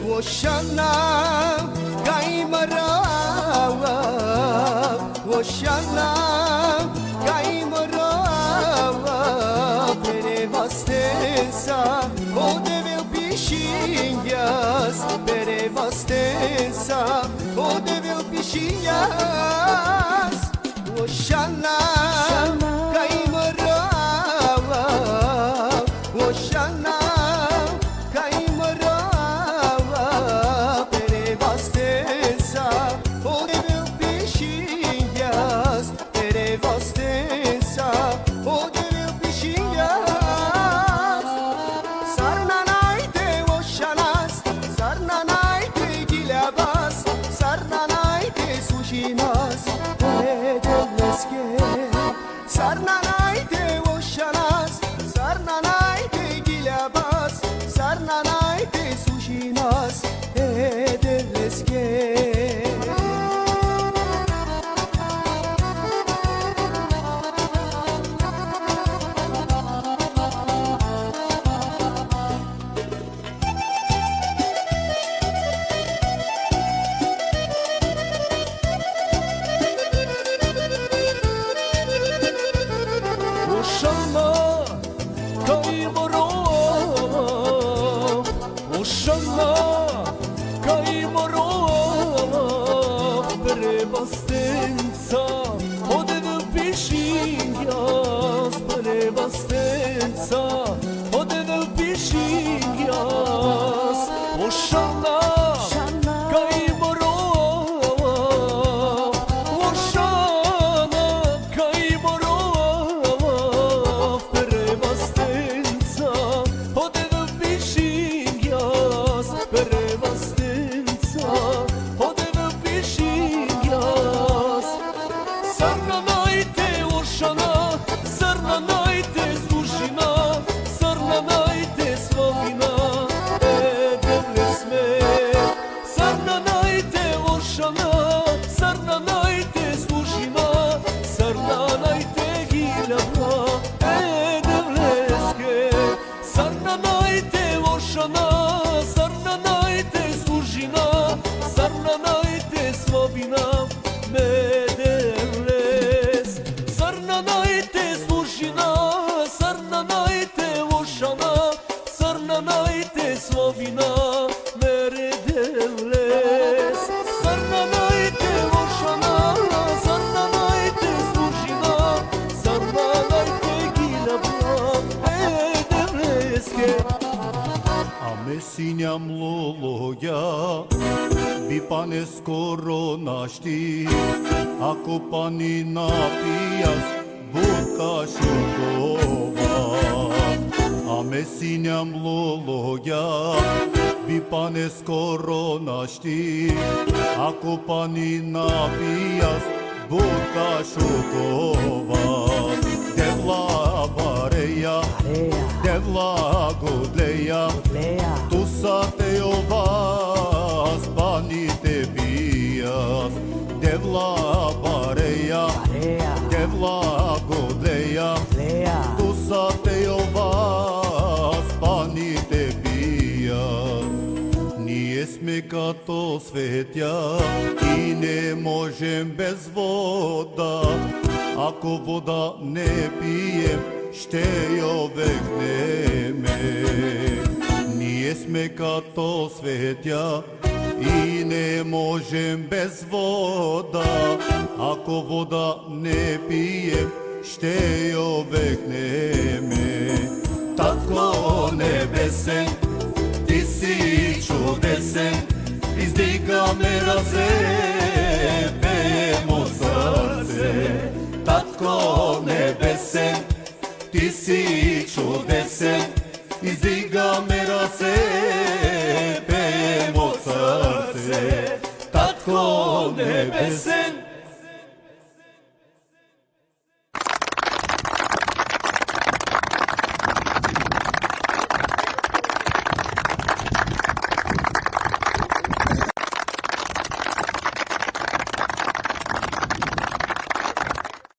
وشانا قاي مراوا وشانا قاي مراوا bere vastensa o deve piscinhas bere vastensa o deve piscinhas وشانا قاي مراوا وشانا Sinjam loloja, bi pa ne skoro našti, ako pa ni napijas, budka šukova. A me sinjam loloja, bi pa ne skoro našti, ako pa ni napijas, budka šukova. Devla bareja, devla godleja, tu sa te ovas, pani te bijas. Devla bareja, devla godleja, tu sa te ovas, pani te bijas. Ние сме като светя и не можем без вода. Ако вода не пием, ще ја векнеме. Ние сме като светя и не можем без вода. Ако вода не пием, ще ја векнеме. Татко небесен, ти си чудесен, издигаме разе, пеемо срце. Татко небесен, ти си чудесен, издигаме разе, пеемо срце. Татко небесен,